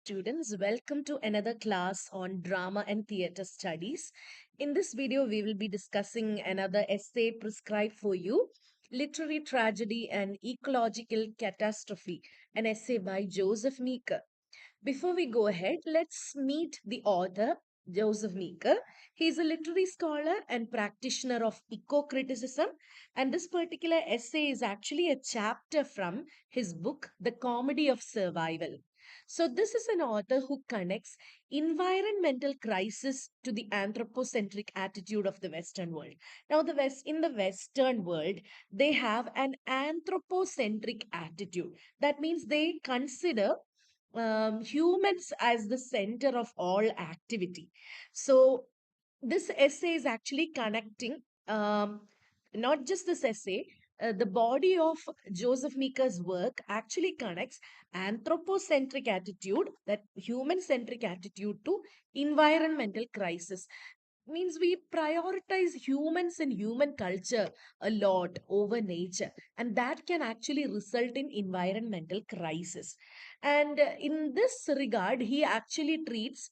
students. Welcome to another class on drama and theatre studies. In this video, we will be discussing another essay prescribed for you, Literary Tragedy and Ecological Catastrophe, an essay by Joseph Meeker. Before we go ahead, let's meet the author, Joseph Meeker. He is a literary scholar and practitioner of eco-criticism, and this particular essay is actually a chapter from his book, The Comedy of Survival. So, this is an author who connects environmental crisis to the anthropocentric attitude of the Western world. Now, in the Western world, they have an anthropocentric attitude. That means they consider humans as the center of all activity. So, this essay is actually connecting, not just this essay, the body of Joseph Meeker's work actually connects anthropocentric attitude, that human centric attitude, to environmental crisis. Means we prioritize humans and human culture a lot over nature, and that can actually result in environmental crisis. And in this regard, he actually treats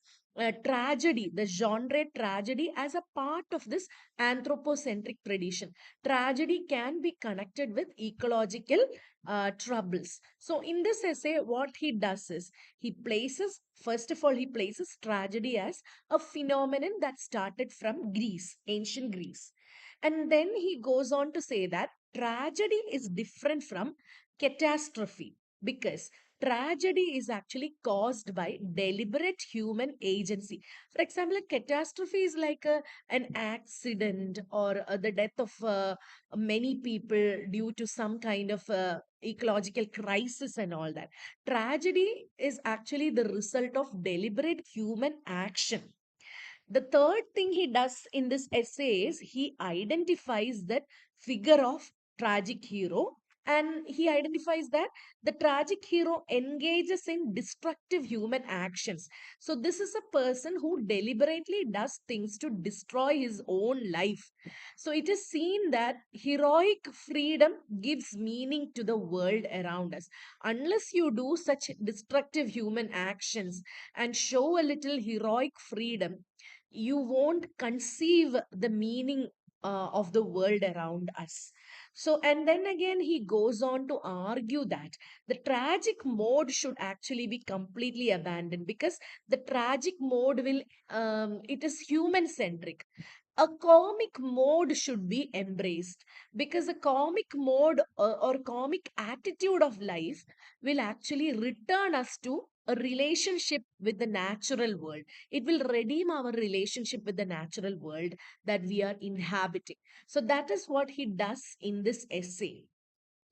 tragedy, the genre tragedy, as a part of this anthropocentric tradition. Tragedy can be connected with ecological troubles. So in this essay, what he does is first of all, he places tragedy as a phenomenon that started from Greece, ancient Greece. And then he goes on to say that tragedy is different from catastrophe because tragedy is actually caused by deliberate human agency. For example, a catastrophe is like an accident or the death of many people due to some kind of ecological crisis and all that. Tragedy is actually the result of deliberate human action. The third thing he does in this essay is he identifies that figure of tragic hero, and he identifies that the tragic hero engages in destructive human actions. So this is a person who deliberately does things to destroy his own life. So it is seen that heroic freedom gives meaning to the world around us. Unless you do such destructive human actions and show a little heroic freedom, you won't conceive the meaning of the world around us. So, and then again, he goes on to argue that the tragic mode should actually be completely abandoned because the tragic mode it is human centric. A comic mode should be embraced because a comic mode or comic attitude of life will actually return us to a relationship with the natural world. It will redeem our relationship with the natural world that we are inhabiting. So that is what he does in this essay.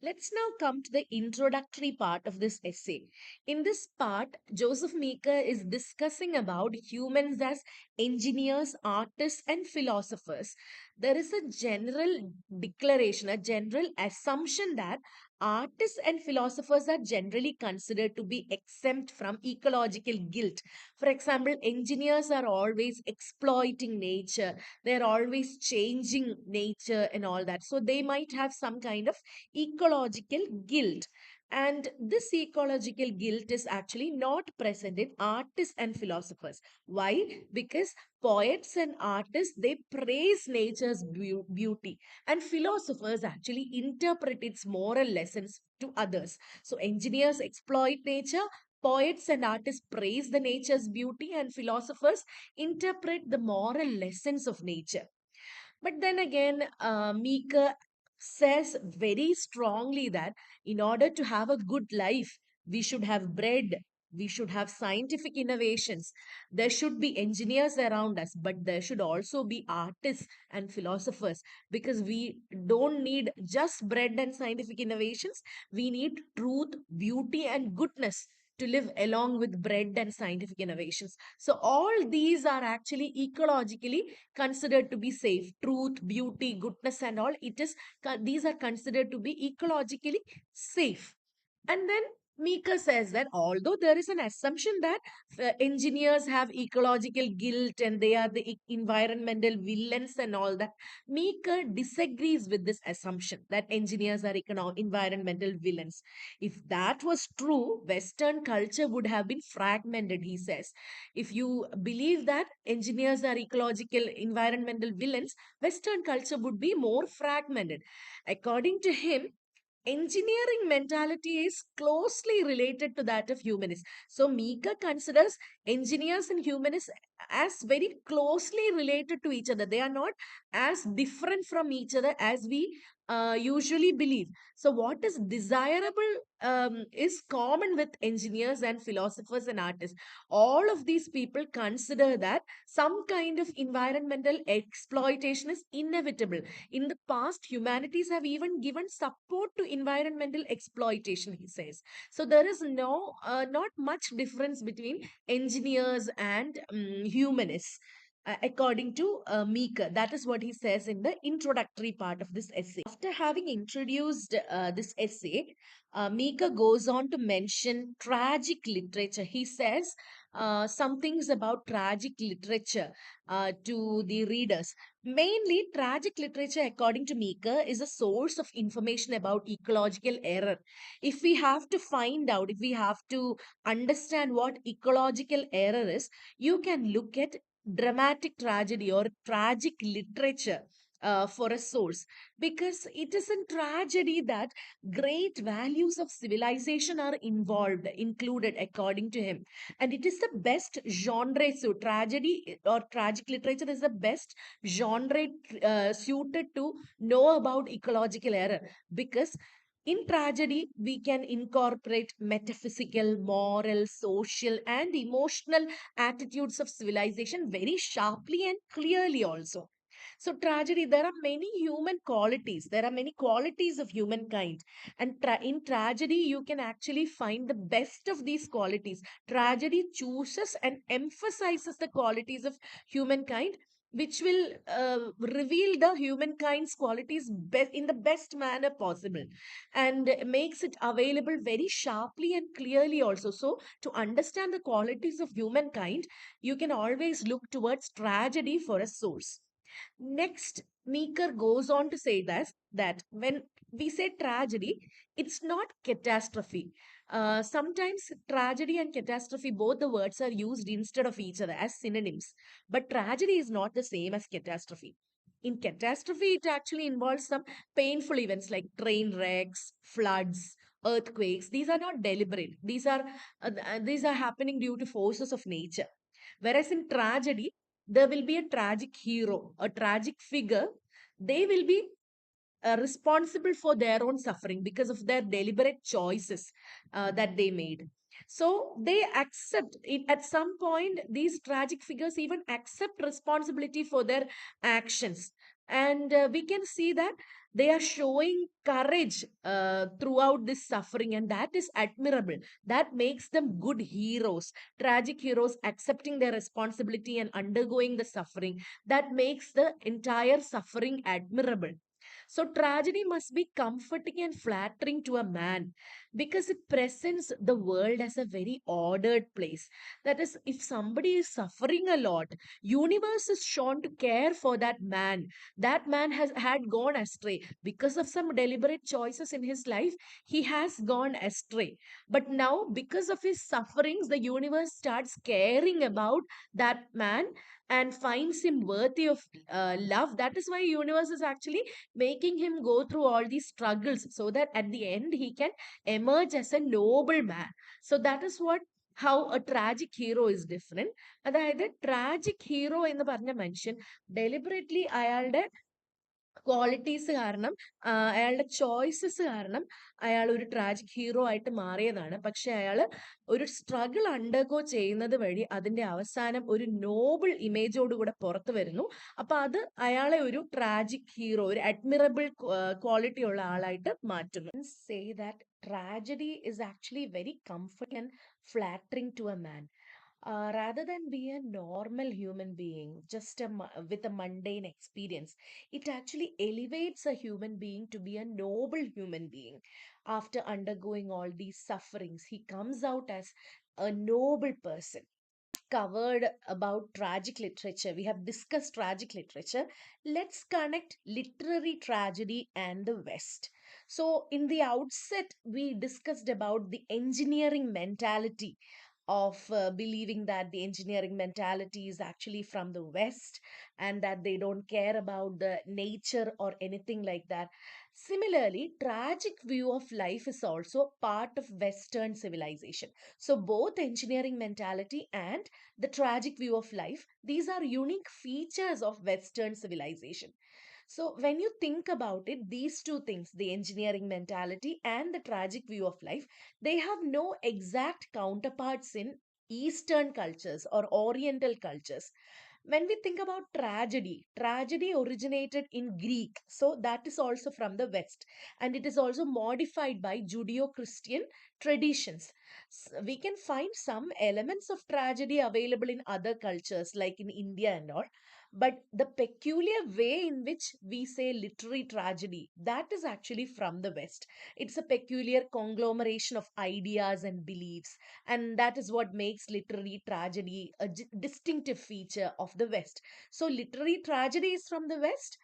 Let's now come to the introductory part of this essay. In this part, Joseph Meeker is discussing about humans as engineers, artists, and philosophers. There is a general declaration, a general assumption that artists and philosophers are generally considered to be exempt from ecological guilt. For example, engineers are always exploiting nature, they're always changing nature and all that. So they might have some kind of ecological guilt. And this ecological guilt is actually not present in artists and philosophers. Why? Because poets and artists, they praise nature's beauty, and philosophers actually interpret its moral lessons to others. So engineers exploit nature, poets and artists praise the nature's beauty, and philosophers interpret the moral lessons of nature. But then again, Meeker says very strongly that in order to have a good life, we should have bread, we should have scientific innovations, there should be engineers around us, but there should also be artists and philosophers because we don't need just bread and scientific innovations, we need truth, beauty, and goodness to live along with bread and scientific innovations. So, all these are actually ecologically considered to be safe. Truth, beauty, goodness, and all, these are considered to be ecologically safe. And then Meeker says that although there is an assumption that engineers have ecological guilt and they are the environmental villains and all that, Meeker disagrees with this assumption that engineers are environmental villains. If that was true, Western culture would have been fragmented, he says. If you believe that engineers are ecological environmental villains, Western culture would be more fragmented. According to him, engineering mentality is closely related to that of humanists. So Meeker considers engineers and humanists as very closely related to each other. They are not as different from each other as we usually believe. So what is desirable is common with engineers and philosophers and artists. All of these people consider that some kind of environmental exploitation is inevitable. In the past, humanities have even given support to environmental exploitation, he says. So there is not much difference between engineers and humanists. According to Meeker, that is what he says in the introductory part of this essay. After having introduced this essay, Meeker goes on to mention tragic literature. He says some things about tragic literature to the readers. Mainly, tragic literature, according to Meeker, is a source of information about ecological error. If we have to find out, if we have to understand what ecological error is, you can look at dramatic tragedy or tragic literature for a source, because it is in tragedy that great values of civilization are included, according to him. And it is the best genre. So, tragedy or tragic literature is the best genre suited to know about ecological error, because in tragedy we can incorporate metaphysical, moral, social, and emotional attitudes of civilization very sharply and clearly also. So, tragedy, there are many human qualities. There are many qualities of humankind. And in tragedy, you can actually find the best of these qualities. Tragedy chooses and emphasizes the qualities of humankind, which will reveal the humankind's qualities in the best manner possible, and makes it available very sharply and clearly also. So, to understand the qualities of humankind, you can always look towards tragedy for a source. Next, Meeker goes on to say that when we say tragedy, it's not catastrophe. Sometimes tragedy and catastrophe, both the words are used instead of each other as synonyms. But tragedy is not the same as catastrophe. In catastrophe, it actually involves some painful events like train wrecks, floods, earthquakes. These are not deliberate. These are happening due to forces of nature. Whereas in tragedy, there will be a tragic hero, a tragic figure. They will be responsible for their own suffering because of their deliberate choices that they made. So they accept it at some point, these tragic figures even accept responsibility for their actions. And we can see that they are showing courage throughout this suffering, and that is admirable. That makes them good heroes, tragic heroes accepting their responsibility and undergoing the suffering. That makes the entire suffering admirable. So, tragedy must be comforting and flattering to a man because it presents the world as a very ordered place. That is, if somebody is suffering a lot, universe is shown to care for that man. That man has had gone astray because of some deliberate choices in his life. He has gone astray, but now because of his sufferings, the universe starts caring about that man and finds him worthy of love. That is why universe is actually making him go through all these struggles so that at the end he can emerge as a noble man. So that is what how a tragic hero is different. അതായത് tragic hero എന്ന് പറഞ്ഞ മനുഷ്യൻ deliberately അയാളുടെ qualities കാരണം അയാളുടെ choices കാരണം അയാൾ ഒരു ട്രാജിക് ഹീറോ ആയിട്ട് മാറിയതാണ്. പക്ഷെ അയാൾ ഒരു സ്ട്രഗിൾ അണ്ടർഗോ ചെയ്യുന്നത് വഴി അതിന്റെ അവസാനം ഒരു നോബിൾ ഇമേജോടുകൂടെ പുറത്തു വരുന്നു. അപ്പൊ അത് അയാളെ ഒരു ട്രാജിക് ഹീറോ, ഒരു അഡ്മിറബിൾ ക്വാളിറ്റി ഉള്ള ആളായിട്ട് മാറ്റുന്നു. Say that tragedy is actually very comforting and flattering to a man. Rather than be a normal human being, just with a mundane experience, it actually elevates a human being to be a noble human being. After undergoing all these sufferings, he comes out as a noble person. Covered about tragic literature. We have discussed tragic literature. Let's connect literary tragedy and the West. So, in the outset, we discussed about the engineering mentality of believing that the engineering mentality is actually from the West and that they don't care about the nature or anything like that. Similarly, tragic view of life is also part of Western civilization. So, both engineering mentality and the tragic view of life, these are unique features of Western civilization. So, when you think about it, these two things, the engineering mentality and the tragic view of life, they have no exact counterparts in Eastern cultures or Oriental cultures. When we think about tragedy, tragedy originated in Greek, so that is also from the West, and it is also modified by Judeo Christian traditions. We can find some elements of tragedy available in other cultures, like in India and all, but the peculiar way in which we say literary tragedy, that is actually from the West. It's a peculiar conglomeration of ideas and beliefs, and that is what makes literary tragedy a distinctive feature of the West. So, literary tragedy is from the West.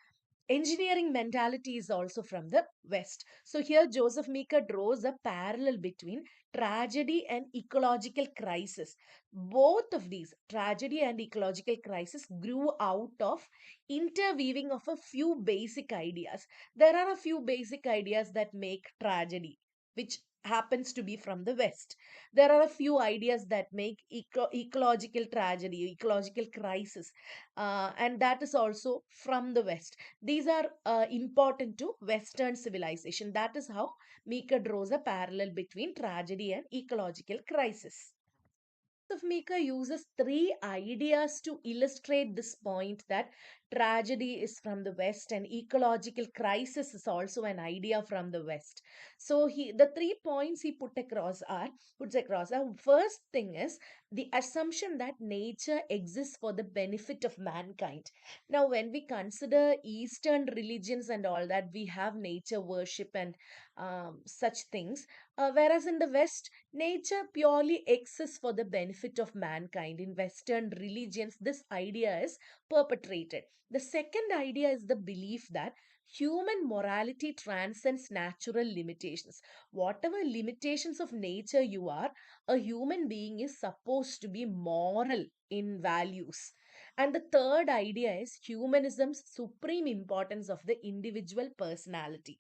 Engineering mentality is also from the West. So, here Joseph Meeker draws a parallel between tragedy and ecological crisis. Both of these, tragedy and ecological crisis, grew out of interweaving of a few basic ideas. There are a few basic ideas that make tragedy, which happens to be from the West. There are a few ideas that make ecological tragedy, ecological crisis, and that is also from the West. These are important to Western civilization. That is how Meeker draws a parallel between tragedy and ecological crisis. Of Meeker uses three ideas to illustrate this point that tragedy is from the West and ecological crisis is also an idea from the West. So the 3 points he puts across. The first thing is the assumption that nature exists for the benefit of mankind. Now, when we consider Eastern religions and all that, we have nature worship and such things. Whereas in the West, nature purely exists for the benefit of mankind. In Western religions, this idea is perpetrated. The second idea is the belief that human morality transcends natural limitations. Whatever limitations of nature you are, a human being is supposed to be moral in values. And the third idea is humanism's supreme importance of the individual personality.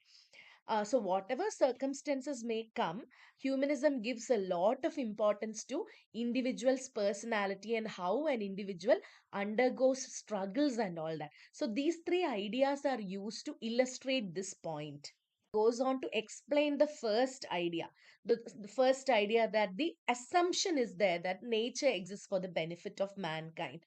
So, whatever circumstances may come, humanism gives a lot of importance to individual's personality and how an individual undergoes struggles and all that. So, these three ideas are used to illustrate this point. Goes on to explain the first idea. The first idea that the assumption is there that nature exists for the benefit of mankind.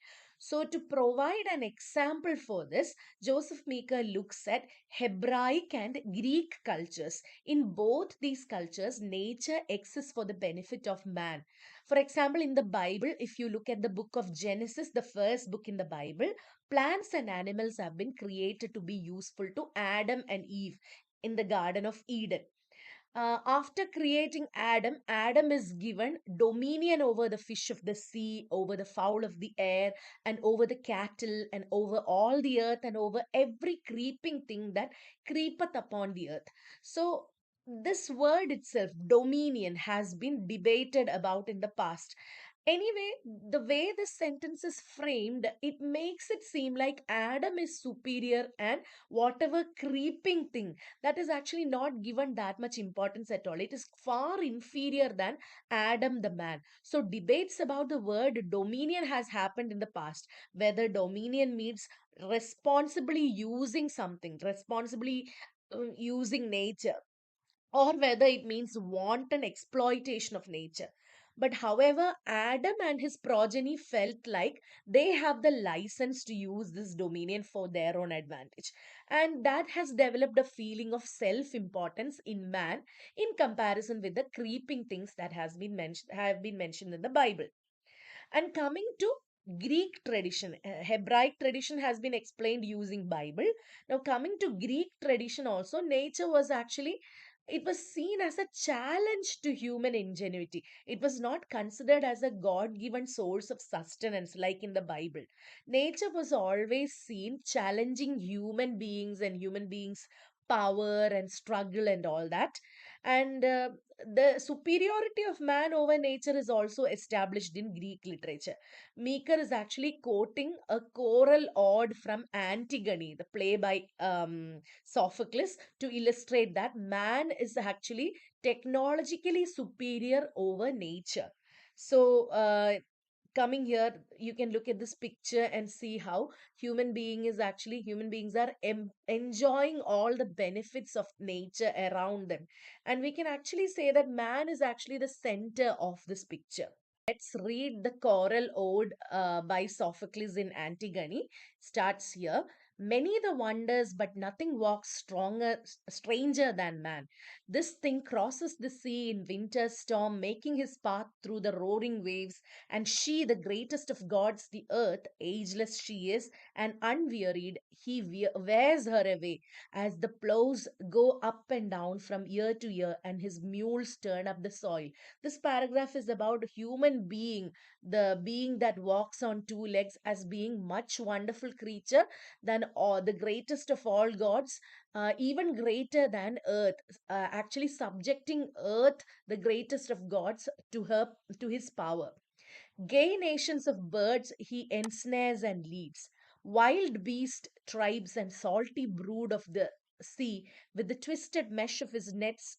So, to provide an example for this, Joseph Meeker looks at Hebraic and Greek cultures. In both these cultures, nature exists for the benefit of man. For example, in the Bible, if you look at the book of Genesis, the first book in the Bible, plants and animals have been created to be useful to Adam and Eve in the Garden of Eden. After creating Adam, Adam is given dominion over the fish of the sea, over the fowl of the air, and over the cattle, and over all the earth, and over every creeping thing that creepeth upon the earth. So, this word itself, dominion, has been debated about in the past. Anyway, the way this sentence is framed, it makes it seem like Adam is superior and whatever creeping thing that is actually not given that much importance at all. It is far inferior than Adam the man. So debates about the word dominion has happened in the past. Whether dominion means responsibly using something, responsibly using nature, or whether it means wanton exploitation of nature. But however, Adam and his progeny felt like they have the license to use this dominion for their own advantage. And that has developed a feeling of self importance in man in comparison with the creeping things that have been mentioned in the Bible. And coming to Greek tradition, Hebraic tradition has been explained using Bible. Now coming to Greek tradition also, nature was actually, it was seen as a challenge to human ingenuity. It was not considered as a God given source of sustenance like in the Bible. Nature was always seen challenging human beings and human beings' power and struggle and all that. And the superiority of man over nature is also established in Greek literature. Meeker is actually quoting a choral ode from Antigone, the play by Sophocles, to illustrate that man is actually technologically superior over nature. So, coming here, you can look at this picture and see how human beings are enjoying all the benefits of nature around them. And we can actually say that man is actually the center of this picture. Let's read the choral ode by Sophocles in Antigone. Starts here. Many the wonders, but nothing walks stranger than man. This thing crosses the sea in winter's storm, making his path through the roaring waves. And she, the greatest of gods, the earth, ageless she is, and unwearied, he wears her away, as the plows go up and down from year to year, and his mules turn up the soil. This paragraph is about human being, the being that walks on two legs, as being much wonderful creature than all, the greatest of all gods, even greater than earth, actually subjecting earth, the greatest of gods, to his power. Gay nations of birds he ensnares and leads, wild beast tribes and salty brood of the sea, with the twisted mesh of his nets,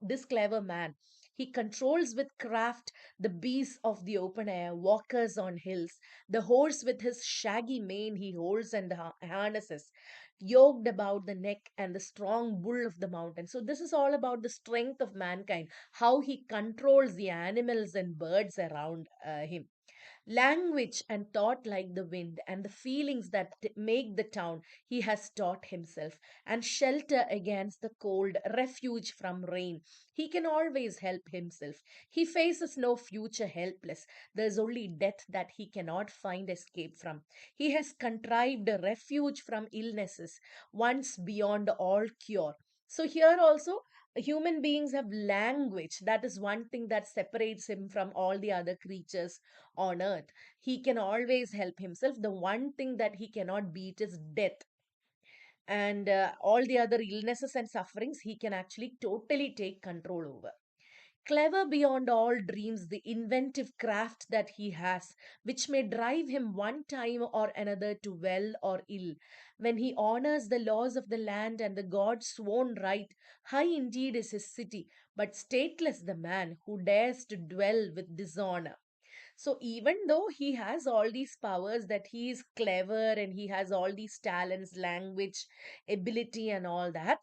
this clever man. He controls with craft the beasts of the open air, walkers on hills, the horse with his shaggy mane he holds and harnesses, yoked about the neck, and the strong bull of the mountain. So, this is all about the strength of mankind, how he controls the animals and birds around him. Language and thought like the wind, and the feelings that make the town, he has taught himself. And shelter against the cold, refuge from rain. He can always help himself. He faces no future helpless. There's only death that he cannot find escape from. He has contrived a refuge from illnesses, once beyond all cure. So, here also, human beings have language. That is one thing that separates him from all the other creatures on earth. He can always help himself. The one thing that he cannot beat is death. And all the other illnesses and sufferings, he can actually totally take control over. Clever beyond all dreams, the inventive craft that he has, which may drive him one time or another to well or ill. When he honors the laws of the land and the God's sworn right, high indeed is his city, but stateless the man who dares to dwell with dishonor. So even though he has all these powers, that he is clever and he has all these talents, language, ability, and all that,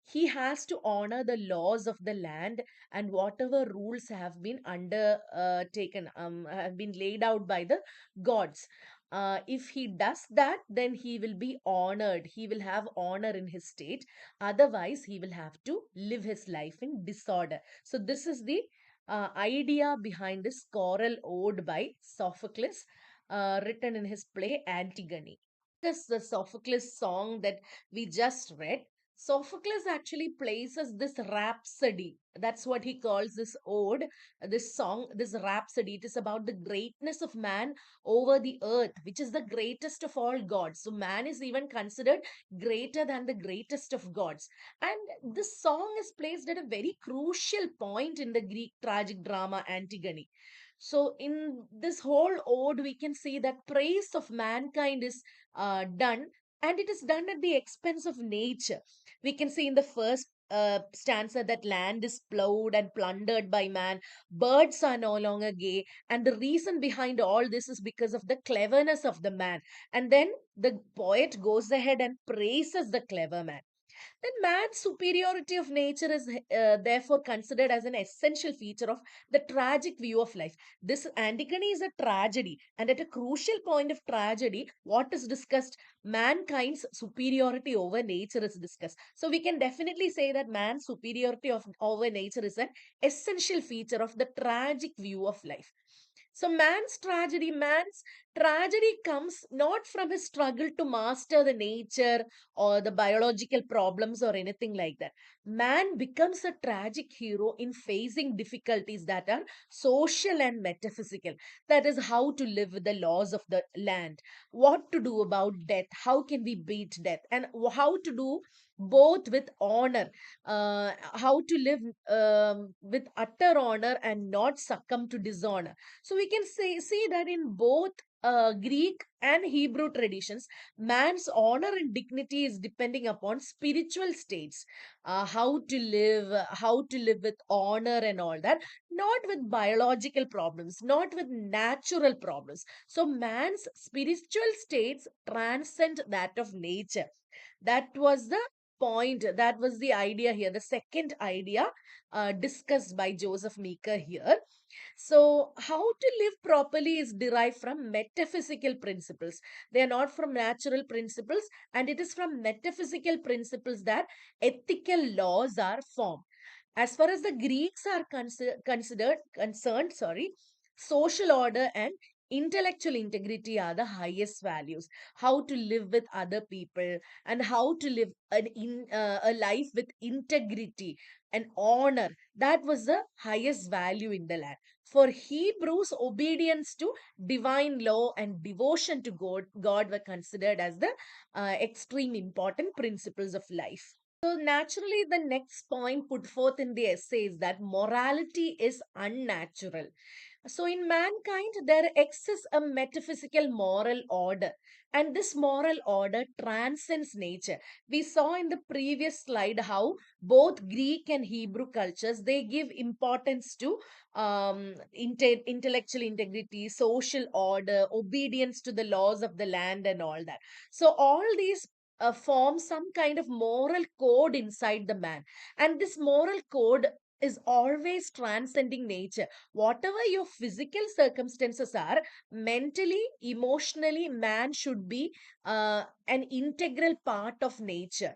he has to honor the laws of the land, and whatever rules have been undertaken, have been laid out by the gods. If he does that, then he will be honored. He will have honor in his state. Otherwise, he will have to live his life in disorder. So, this is the idea behind this choral ode by Sophocles, written in his play Antigone. Because the Sophocles song that we just read, Sophocles actually places this rhapsody. That's what he calls this ode, this song, this rhapsody. It is about the greatness of man over the earth, which is the greatest of all gods. So, man is even considered greater than the greatest of gods. And this song is placed at a very crucial point in the Greek tragic drama Antigone. So, in this whole ode, we can see that praise of mankind is done, and it is done at the expense of nature. We can see in the first stanza that land is plowed and plundered by man, birds are no longer gay, and the reason behind all this is because of the cleverness of the man. And then the poet goes ahead and praises the clever man. Then man's superiority of nature is therefore considered as an essential feature of the tragic view of life. This Antigone is a tragedy, and at a crucial point of tragedy, what is discussed? Mankind's superiority over nature is discussed. So we can definitely say that man's superiority over nature is an essential feature of the tragic view of life. So man's tragedy comes not from his struggle to master the nature or the biological problems or anything like that. Man becomes a tragic hero in facing difficulties that are social and metaphysical. That is how to live with the laws of the land, what to do about death, how can we beat death, and how to do both with honor, how to live with utter honor and not succumb to dishonor. So we can see that in both Greek and Hebrew traditions, man's honor and dignity is depending upon spiritual states, how to live with honor and all that, not with biological problems, not with natural problems. So man's spiritual states transcend that of nature. That was the point, that was the idea here, the second idea discussed by Joseph Meeker here. So, how to live properly is derived from metaphysical principles. They are not from natural principles, and it is from metaphysical principles that ethical laws are formed. As far as the Greeks are concerned, sorry, social order and intellectual integrity are the highest values. How to live with other people and how to live a life with integrity and honor. That was the highest value in the land. For Hebrews, obedience to divine law and devotion to God were considered as the extreme important principles of life. So, naturally, the next point put forth in the essay is that morality is unnatural. So, in mankind, there exists a metaphysical moral order, and this moral order transcends nature. We saw in the previous slide how both Greek and Hebrew cultures they give importance to intellectual integrity, social order, obedience to the laws of the land, and all that. So, all these form some kind of moral code inside the man, and this moral code is always transcending nature. Whatever your physical circumstances are, mentally, emotionally, man should be an integral part of nature.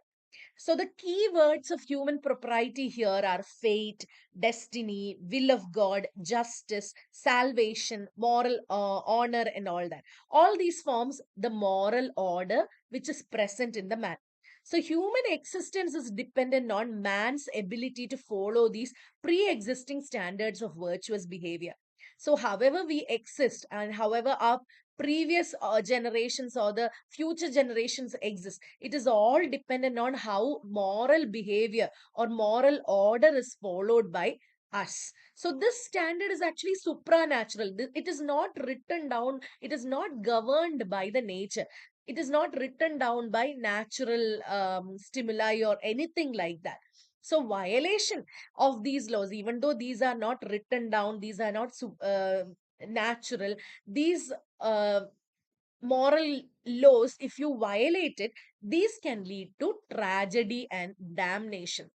So, the key words of human propriety here are fate, destiny, will of God, justice, salvation, moral honor, and all that. All these forms the moral order which is present in the man. So, human existence is dependent on man's ability to follow these pre existing standards of virtuous behavior. So, however we exist and however our previous generations or the future generations exist, it is all dependent on how moral behavior or moral order is followed by us. So this standard is actually supranatural. It is not written down, it is not governed by the nature, it is not written down by natural stimuli or anything like that. So violation of these laws, even though these are not written down, these are not natural, these moral laws, if you violate it, these can lead to tragedy and damnation.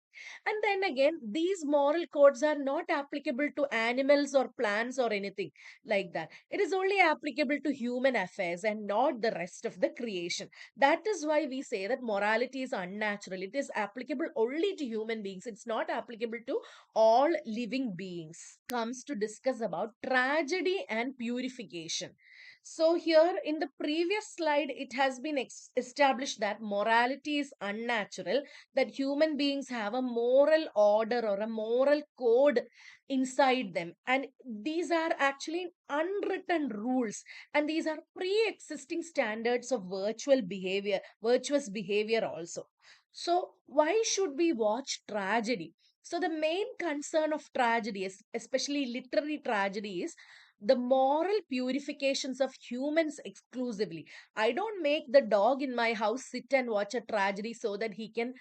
And then again, these moral codes are not applicable to animals or plants or anything like that. It is only applicable to human affairs and not the rest of the creation. That is why we say that morality is unnatural. It is applicable only to human beings. It's not applicable to all living beings. Comes to discuss about tragedy and purification. So, here in the previous slide, it has been established that morality is unnatural, that human beings have a moral order or a moral code inside them. And these are actually unwritten rules, and these are pre existing standards of virtuous behavior also. So, why should we watch tragedy? So, the main concern of tragedy, especially literary tragedy, is the moral purifications of humans exclusively. I don't make the dog in my house sit and watch a tragedy so that he can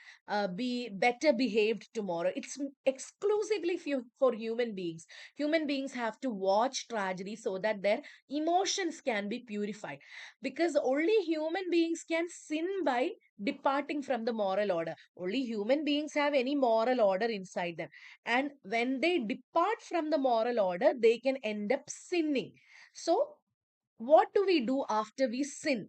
be better behaved tomorrow. It's exclusively for human beings. Human beings have to watch tragedy so that their emotions can be purified, because only human beings can sin by departing from the moral order. Only human beings have any moral order inside them, and when they depart from the moral order, they can end up sinning. So what do we do after we sin?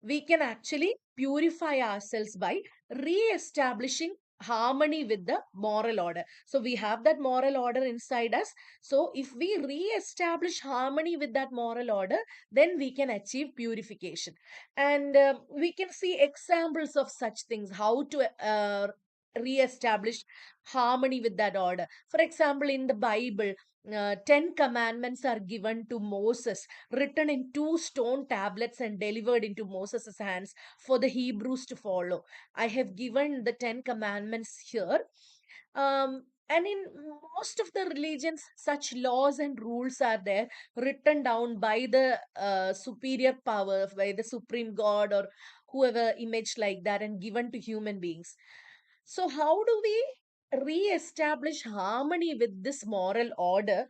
We can actually purify ourselves by re-establishing harmony with the moral order. So we have that moral order inside us. So if we re-establish harmony with that moral order, then we can achieve purification. And we can see examples of such things, how to re-establish harmony with that order. For example, in the Bible, 10 commandments are given to Moses, written in two stone tablets and delivered into Moses' hands for the Hebrews to follow. I have given the 10 commandments here. And in most of the religions, such laws and rules are there, written down by the superior power, by the supreme God or whoever image like that, and given to human beings. So, how do we re-establish harmony with this moral order?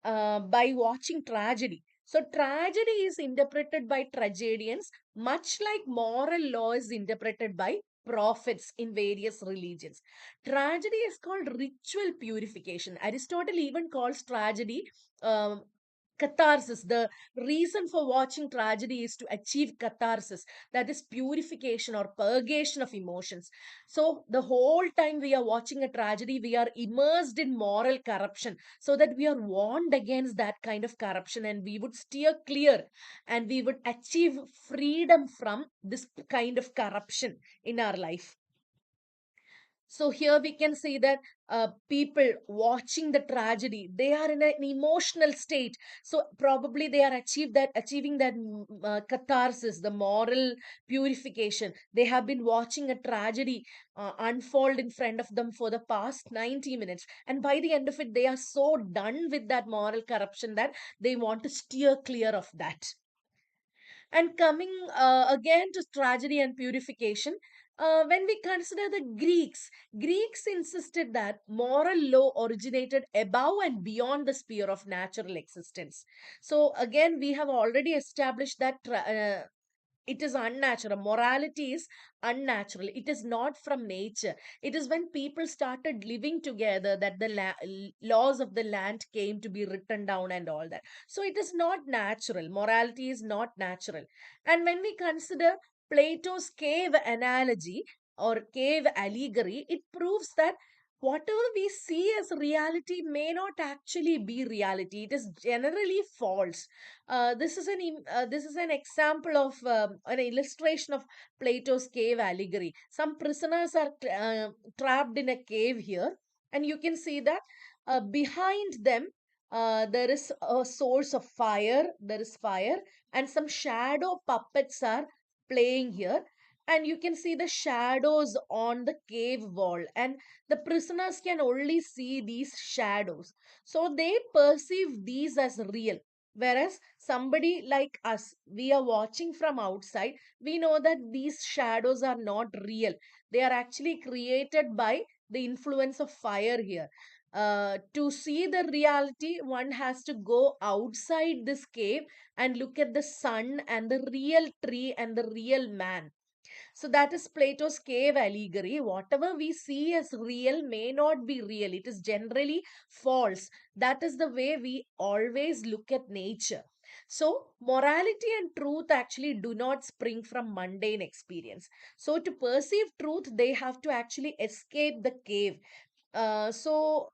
By watching tragedy. So, tragedy is interpreted by tragedians, much like moral law is interpreted by prophets in various religions. Tragedy is called ritual purification. Aristotle even calls tragedy um, catharsis. The reason for watching tragedy is to achieve catharsis, that is purification or purgation of emotions. So, the whole time we are watching a tragedy, we are immersed in moral corruption, so that we are warned against that kind of corruption and we would steer clear and we would achieve freedom from this kind of corruption in our life. So here we can see that people watching the tragedy, they are in an emotional state. So probably they are achieving that catharsis, the moral purification. They have been watching a tragedy unfold in front of them for the past 90 minutes. And by the end of it, they are so done with that moral corruption that they want to steer clear of that. And coming again to tragedy and purification, when we consider the Greeks insisted that moral law originated above and beyond the sphere of natural existence. So again, we have already established that it is unnatural. Morality is unnatural. It is not from nature. It is when people started living together that the laws of the land came to be written down and all that. So it is not natural. Morality is not natural. And when we consider Plato's cave analogy or cave allegory, it proves that whatever we see as reality may not actually be reality. It is generally false. This is an example of an illustration of Plato's cave allegory. Some prisoners are trapped in a cave here, and you can see that behind them there is a source of fire. There is fire, and some shadow puppets are playing here. And you can see the shadows on the cave wall, and the prisoners can only see these shadows. So they perceive these as real. Whereas somebody like us, we are watching from outside, we know that these shadows are not real. They are actually created by the influence of fire here. To see the reality, one has to go outside this cave and look at the sun and the real tree and the real man. So that is Plato's cave allegory. Whatever we see as real may not be real. It is generally false. That is the way we always look at nature. So morality and truth actually do not spring from mundane experience. So to perceive truth, they have to actually escape the cave. So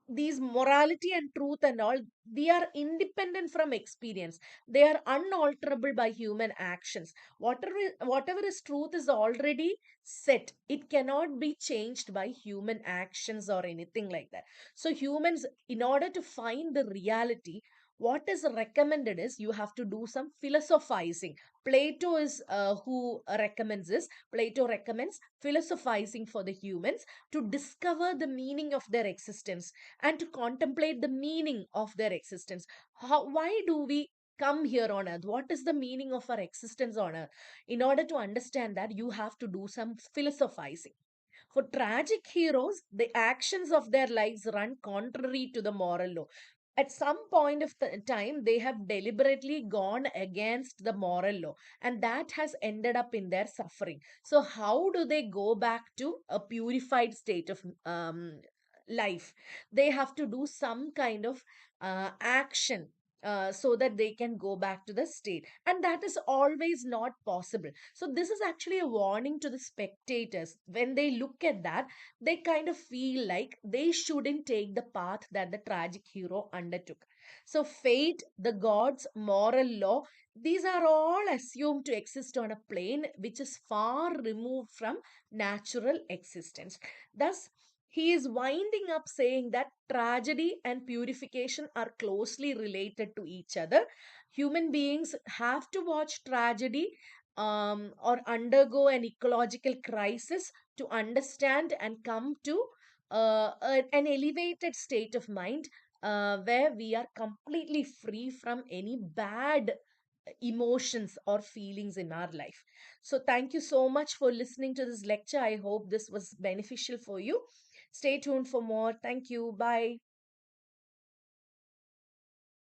these morality and truth and all, they are independent from experience. They are unalterable by human actions. Whatever is truth is already set. It cannot be changed by human actions or anything like that. So humans, in order to find the reality, what is recommended is you have to do some philosophizing. Plato is who recommends this. Plato recommends philosophizing for the humans to discover the meaning of their existence and to contemplate the meaning of their existence. Why do we come here on earth? What is the meaning of our existence on earth? In order to understand that, you have to do some philosophizing. For tragic heroes, the actions of their lives run contrary to the moral law. At some point of the time, they have deliberately gone against the moral law, and that has ended up in their suffering. So, how do they go back to a purified state of life? They have to do some kind of action. so that they can go back to the state. And that is always not possible. So, this is actually a warning to the spectators. When they look at that, they kind of feel like they shouldn't take the path that the tragic hero undertook. So, fate, the gods, moral law, these are all assumed to exist on a plane which is far removed from natural existence. Thus, he is winding up saying that tragedy and purification are closely related to each other. Human beings have to watch tragedy or undergo an ecological crisis to understand and come to an elevated state of mind where we are completely free from any bad emotions or feelings in our life. So, thank you so much for listening to this lecture. I hope this was beneficial for you. Stay tuned for more. Thank you. Bye.